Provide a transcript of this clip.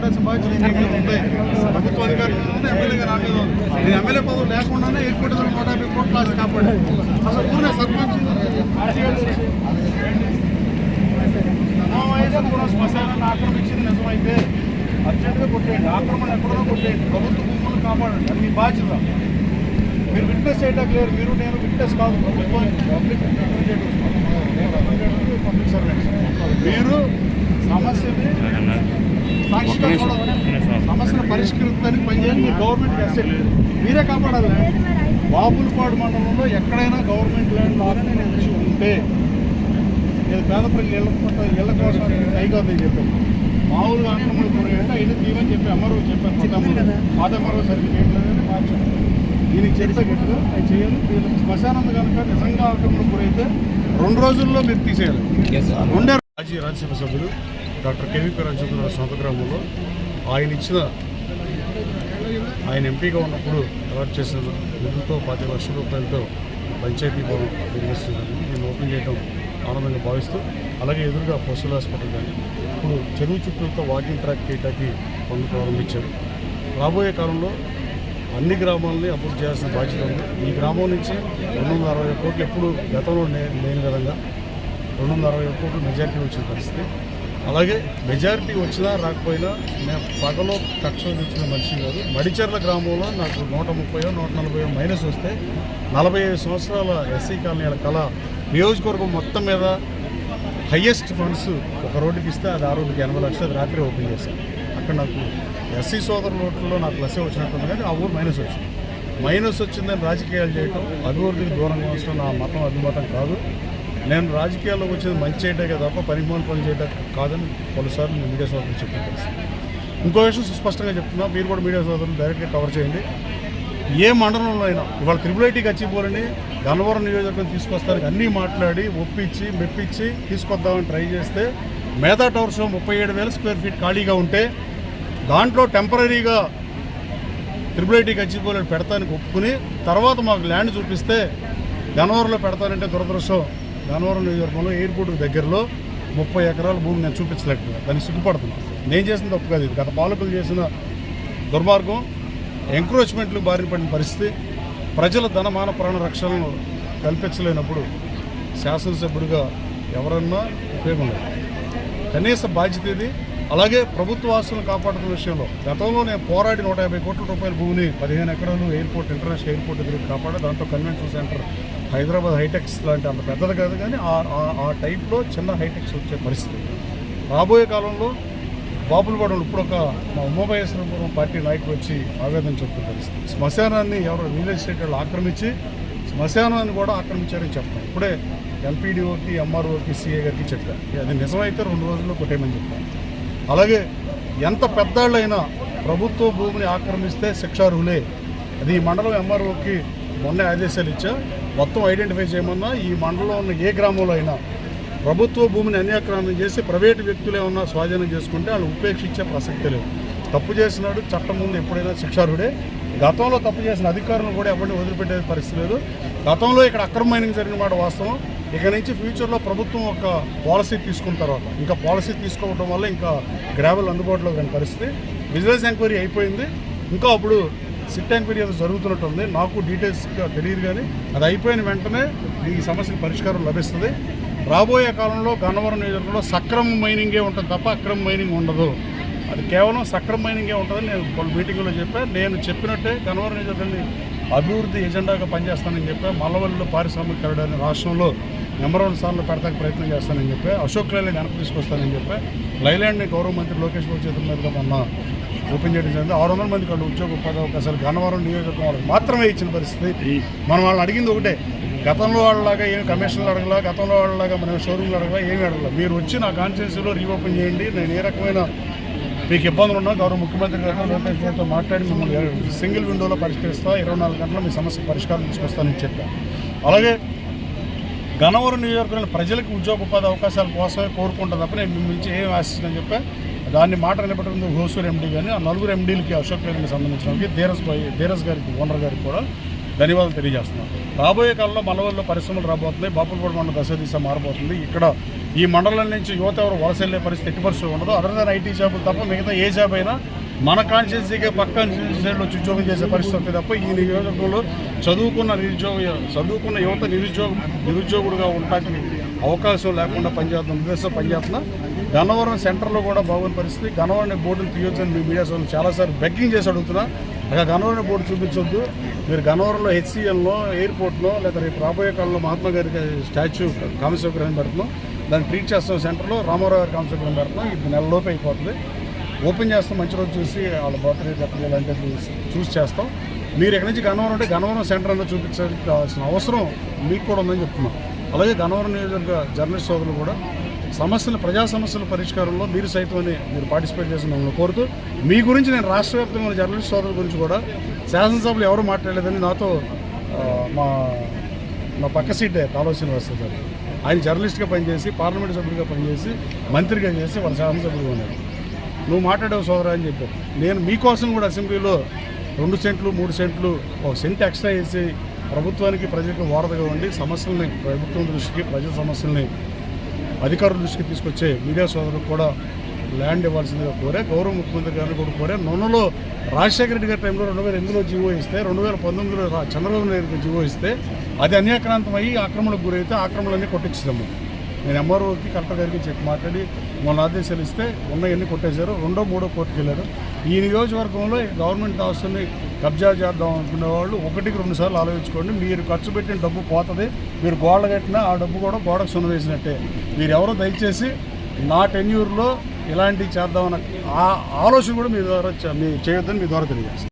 పెట్టాల్సిన బాధ్యత ఉంటాయి. ప్రభుత్వ అధికారులు ఎమ్మెల్యేగా రాలేదు. నేను ఎమ్మెల్యే పదవి లేకుండానే ఎయిర్పోర్ట్ 150 కోట్ల ఆస్తి కాపాడు. అసలు ఊరినే సర్పంచ్ శ్మశానాన్ని ఆక్రమించింది నిజమైతే అర్జెంటుగా కొట్టేయండి. ఆక్రమణ ఎక్కడో కొట్టేయండి. ప్రభుత్వ భూములను కాపాడండి. అది మీ బాధ్యత. మీరు విట్నెస్ చేయడానికి లేరు. మీరు నేను విట్నెస్ కాదు. Public servants. మీరు సమస్యను పరిష్కరించడానికి పనిచేయాలి. మీ గవర్నమెంట్ అసెట్ మీరే కాపాడాలి. బాపులపాడు మండలంలో ఎక్కడైనా గవర్నమెంట్ ల్యాండ్ ఆక్రమించి ఉంటే నేను పేద ప్రజలు ఇళ్ల కోసం కైకాదని చెప్పాను. మామూలుగా ఆక్రమణ కూరగాయంటే అయినా తీవని చెప్పి అమ్మరు చెప్పాను. పాత అమ్మరు సర్టిఫికేట్ లేదని మార్చాను. దీనికి చెప్తే గట్టిగా అది చేయాలి. వీళ్ళకి శ్మశానం కనుక నిజంగా ఆక్రమణ కూరైతే 2 రోజుల్లో మీరు తీసేయాలి. మాజీ రాజ్యసభ సభ్యులు డాక్టర్ కేవీపీ రాజచంద్రరావు సొంత గ్రామంలో ఆయన ఎంపీగా ఉన్నప్పుడు అలాట్ చేసిన నిధులతో 25 లక్షల రూపాయలతో పంచాయతీ భవన్ నిర్మిస్తున్నారు. నేను ఓపెన్ చేయడం ఆనందంగా భావిస్తూ, అలాగే ఎదురుగా పశువుల హాస్పిటల్ కానీ ఇప్పుడు చెరువు చుట్టూతో వాకింగ్ ట్రాక్ చేయడానికి పనులు ప్రారంభించారు. రాబోయే కాలంలో అన్ని గ్రామాలని అభివృద్ధి చేయాల్సిన బాధ్యత ఉంది. ఈ గ్రామం నుంచి 260 కోట్లు ఎప్పుడు గతంలో లేని విధంగా 260 కోట్లు మెజారిటీ వచ్చిన పరిస్థితి. అలాగే మెజారిటీ వచ్చినా రాకపోయినా నేను పగలో కక్ష తెచ్చిన మనిషి కాదు. మడిచెర్ల గ్రామంలో నాకు 130 140 మైనస్ వస్తే 45 సంవత్సరాల ఎస్సీ కాలనీల కళ నియోజకవర్గం మొత్తం మీద హయ్యెస్ట్ ఫండ్స్ ఒక రోడ్డుకి ఇస్తే అది ఆ రోజుకి 80 లక్షలు. అది రాత్రి ఓపెన్ చేశాను. అక్కడ నాకు ఎస్సీ సోదరుల ఓట్లలో నాకు ప్లస్సే వచ్చినట్టుంది, కానీ ఆ ఊరు మైనస్ వచ్చింది. మైనస్ వచ్చిందని రాజకీయాలు చేయటం, అభివృద్ధికి దూరంగా ఉంచడం నా మతం అభిమతం కాదు. నేను రాజకీయాల్లోకి వచ్చేది మంచి చేయటమే తప్ప పనిమాల పని చేయడం కాదని పలుసార్లు నేను మీడియా సోదరులు చెప్పిన పరిస్థితి. ఇంకో విషయం సుస్పష్టంగా చెప్తున్నా, మీరు కూడా మీడియా సోదరులు డైరెక్ట్గా కవర్ చేయండి. ఏ మండలంలో అయినా ఇవాళ త్రిబులైటీకి వచ్చిపోరని గన్నవరం నియోజకవర్గం తీసుకొస్తానికి అన్నీ మాట్లాడి ఒప్పించి మెప్పించి తీసుకొద్దామని ట్రై చేస్తే మేధా టవర్స్లో 37,000 స్క్వేర్ ఫీట్ ఖాళీగా ఉంటే దాంట్లో టెంపరీగా త్రిబులైటీకి వచ్చిపోలేడు పెడతానికి ఒప్పుకుని తర్వాత మాకు ల్యాండ్ చూపిస్తే గన్నవరంలో పెడతానంటే దురదృష్టం. గన్నవరం నియోజకవర్గంలో ఎయిర్పోర్ట్ దగ్గరలో 30 ఎకరాల భూమి నేను చూపించలేకపోయాను. దాన్ని సిగ్గుపడుతున్నాను. నేను చేసిన తప్పు కాదు ఇది. గత పాలకులు చేసిన దుర్మార్గం, ఎంక్రోచ్మెంట్లు బారిన పడిన పరిస్థితి. ప్రజల ధనమాన ప్రాణ రక్షణను కల్పించలేనప్పుడు శాసనసభ్యుడిగా ఎవరన్నా ఉపయోగం లేదు. కనీస బాధ్యత ఇది. అలాగే ప్రభుత్వ ఆస్తులను కాపాడుతున్న విషయంలో గతంలో నేను పోరాడి 150 కోట్ల రూపాయల భూమిని 15 ఎకరాలు ఎయిర్పోర్ట్ ఇంటర్నేషనల్ ఎయిర్పోర్ట్ దగ్గర కాపాడు. దాంట్లో కన్వెన్షన్ సెంటర్ హైదరాబాద్ హైటెక్స్ లాంటి అంత పెద్దది కాదు, కానీ ఆ టైప్లో చిన్న హైటెక్స్ వచ్చే పరిస్థితి. రాబోయే కాలంలో బాపులపాడు ఇప్పుడు మా ఉమామహేశ్వరపురం పార్టీ నాయకులు వచ్చి ఆవేదన చెప్తున్న పరిస్థితి. శ్మశానాన్ని ఎవరు రియల్ ఎస్టేట్ వాళ్ళు ఆక్రమించి శ్మశానాన్ని కూడా ఆక్రమించారని చెప్తాను. ఇప్పుడే ఎల్పీడీఓకి ఎంఆర్ఓకి సీఏ గారికి చెప్పాను. అది నిజమైతే 2 రోజుల్లో కొట్టేయమని చెప్పాను. అలాగే ఎంత పెద్దాళ్ళైనా ప్రభుత్వ భూమిని ఆక్రమిస్తే శిక్షార్హులే. అది ఈ మండలం ఎంఆర్ఓకి మొన్నే ఆదేశాలు ఇచ్చా. మొత్తం ఐడెంటిఫై చేయమన్నా ఈ మండలంలో ఉన్న ఏ గ్రామంలో అయినా ప్రభుత్వ భూమిని అన్యాక్రాంతం చేసి ప్రైవేటు వ్యక్తులు ఏమన్నా స్వాధీనం చేసుకుంటే వాళ్ళు ఉపేక్షించే ప్రసక్తే లేదు. తప్పు చేసినాడు చట్టం ముందు ఎప్పుడైనా శిక్షార్హుడే. గతంలో తప్పు చేసిన అధికారులను కూడా ఎవరిని వదిలిపెట్టే పరిస్థితి లేదు. గతంలో ఇక్కడ అక్రమ మైనింగ్ జరిగిన మాట వాస్తవం. ఇక నుంచి ఫ్యూచర్లో ప్రభుత్వం ఒక పాలసీ తీసుకున్న తర్వాత ఇంకా పాలసీ తీసుకోవడం వల్ల ఇంకా గ్రావెల్ అందుబాటులో కాని పరిస్థితి. విజిలెన్స్ ఎంక్వైరీ అయిపోయింది. ఇంకా అప్పుడు సిట్ ఎంక్వైరీ అది జరుగుతున్నట్టుంది. నాకు డీటెయిల్స్గా తెలియదు, కానీ అది అయిపోయిన వెంటనే ఈ సమస్యకు పరిష్కారం లభిస్తుంది. రాబోయే కాలంలో గన్నవరం నియోజకవర్గంలో సక్రమ మైనింగే ఉంటుంది తప్ప అక్రమ మైనింగ్ ఉండదు. అది కేవలం సక్రమ మైనింగే ఉంటుందని నేను కొన్ని మీటింగ్లో చెప్పాను. నేను చెప్పినట్టే గన్నవరం నియోజకవర్గాన్ని అభివృద్ధి ఎజెండాగా పనిచేస్తానని చెప్పా. మల్లవల్లిలో పారిశ్రామికీకరణని రాష్ట్రంలో నెంబర్ 1 స్థానంలో పెడతానికి ప్రయత్నం చేస్తానని చెప్పా. అశోక్ లైలాండ్ వెనక్కి తీసుకొస్తానని చెప్పా. లైలాండ్ని గౌరవ మంత్రి లోకేష్ బాబు చేతుల మీదుగా మొన్న ఓపెన్ చేయడం జరిగింది. 600 మందికి వాళ్ళు ఉద్యోగ ఉపాధి అవకాశాలు గన్నవరం నియోజకవర్గం వాళ్ళకి మాత్రమే ఇచ్చిన పరిస్థితి. మనం వాళ్ళని అడిగింది ఒకటే, గతంలో వాళ్ళలాగా ఏమి కమిషన్లు అడగలా, గతంలో వాళ్ళలాగా మనం షోరూమ్లు అడగలా, ఏమి అడగలా. మీరు వచ్చి నా కాన్స్టిట్యున్సీలో రీఓపెన్ చేయండి. నేను ఏ రకమైన మీకు ఇబ్బందులు ఉన్నా గౌరవ ముఖ్యమంత్రి గారు లోకేష్ గారితో మాట్లాడి మిమ్మల్ని సింగిల్ విండోలో పరిష్కరిస్తా, 24 గంటల్లో మీ సమస్య పరిష్కారం తీసుకొస్తానని చెప్పాను. అలాగే గన్నవరం నియోజకవర్గంలో ప్రజలకు ఉద్యోగ ఉపాధి అవకాశాల కోసమే కోరుకుంటుంది తప్ప నేను మిమ్మల్ని నుంచి ఏం ఆశిస్తుందని చెప్పా. దాన్ని మాట నిలబెట్టుకుంది హోసూర్ ఎండీ కానీ ఆ 4 ఎండీలకి అశోక్ లైలాండ్కి సంబంధించిన ధీరజ్ గారికి ఓనర్ గారికి కూడా ధన్యవాదాలు తెలియజేస్తున్నాను. రాబోయే కాలంలో మల్లవల్లిలో పరిశ్రమలు రాబోతున్నాయి. బాపులపాడు మండలం దశ దిశ మారబోతుంది. ఇక్కడ ఈ మండలం నుంచి యువత ఎవరు వలస వెళ్ళే పరిస్థితి ఎట్టి పరిస్థితి ఉండదు. అదర్ దాన్ ఐటీ జాబులు తప్ప మిగతా ఏ జాబ్ అయినా మన కాన్స్టిట్యున్సీగా పక్క కాన్స్టిట్యున్సీలో ఉద్యోగం చేసే పరిస్థితి వస్తుంది తప్ప ఈ నియోజకవర్గంలో చదువుకున్న యువత నిరుద్యోగుడుగా ఉండటానికి అవకాశం లేకుండా పనిచేస్తున్నా. గన్నవరం సెంటర్లో కూడా బాగున్న పరిస్థితి. గన్నవరం బోర్డును తీయొచ్చని మీ మీడియా సోదరులు చాలాసార్లు బెగ్గింగ్ చేసి అడుగుతున్నా. అక్కడ గన్నవరం బోర్డు చూపించొద్దు. మీరు గన్నవరంలో హెచ్సిఎల్లో ఎయిర్పోర్ట్లో లేదా రేపు రాబోయే కాలంలో మహాత్మా గారికి స్టాచ్యూ కామశేఖరం పెడుతున్నాం. దాన్ని ట్రీట్ చేస్తాం. సెంటర్లో రామారావు గారి కామశేఖరం పెడుతున్నాం. ఇది నెలలోపు అయిపోతుంది. ఓపెన్ చేస్తాం. మంచి రోజు చూసి వాళ్ళ బర్త్డే చెప్పడం ఇలాంటివి చూసి చేస్తాం. మీరు ఎక్కడి నుంచి గన్నవరం అంటే గన్నవరం సెంటర్ అన్న చూపించాల్సిన అవసరం మీకు కూడా ఉందని చెప్తున్నాం. అలాగే గన్నవరం నియోజకవర్గ జర్నలిస్ట్ సోదరులు కూడా ప్రజా సమస్యల పరిష్కారంలో మీరు సైతం మీరు పార్టిసిపేట్ చేసిన మమ్మల్ని కోరుతూ మీ గురించి నేను రాష్ట్ర వ్యాప్తంగా జర్నలిస్ట్ సోదరుల గురించి కూడా శాసనసభలో ఎవరు మాట్లాడలేదని నాతో మా పక్క సీటే కాలువ శ్రీనివాసరావు గారు, ఆయన జర్నలిస్ట్గా పనిచేసి పార్లమెంట్ సభ్యుడిగా పనిచేసి మంత్రిగా చేసి వాళ్ళ శాసనసభ్యుడిగా ఉన్నారు. నువ్వు మాట్లాడావు సోదరా అని చెప్పారు. నేను మీకోసం కూడా అసెంబ్లీలో 2 సెంట్లు 3 సెంట్లు 1 సెంట్ ఎక్స్ట్రా వేసి ప్రభుత్వానికి ప్రజలకు వారధగా ఉండి సమస్యల్ని ప్రభుత్వం దృష్టికి ప్రజల సమస్యల్ని అధికారుల దృష్టికి తీసుకొచ్చే మీడియా సోదరులకు కూడా ల్యాండ్ ఇవ్వాల్సిందిగా కోరే, గౌరవ ముఖ్యమంత్రి గారిని కూడా కోరే. నూనెలో రాజశేఖర రెడ్డి గారి టైంలో 2008లో జీవో ఇస్తే 2019లో చంద్రబాబు నాయుడు జీవో ఇస్తే అది అన్యాక్రాంతమయ్యి ఆక్రమణకు గురైతే ఆక్రమణలన్నీ కొట్టించాము. నేను ఎంఆర్ఓకి కలెక్టర్ గారికి చెప్పి మాట్లాడి మొన్న ఆదేశాలు ఇస్తే ఉన్నవన్నీ కొట్టేశారు. 2వ 3వ కోర్టుకు వెళ్ళారు. ఈ నియోజకవర్గంలో గవర్నమెంట్ ఆస్తుల్ని కబ్జా చేద్దాం అనుకునే వాళ్ళు 1కి 2 సార్లు ఆలోచించుకోండి. మీరు ఖర్చు పెట్టిన డబ్బు పోతుంది. మీరు గోడలు కట్టినా ఆ డబ్బు కూడా గోడకు సున్న వేసినట్టే. మీరు ఎవరో దయచేసి నా టెన్యూర్లో ఇలాంటివి చేద్దామన్న ఆలోచన కూడా మీ ద్వారా చేయొద్దని మీ ద్వారా తెలియజేస్తాను.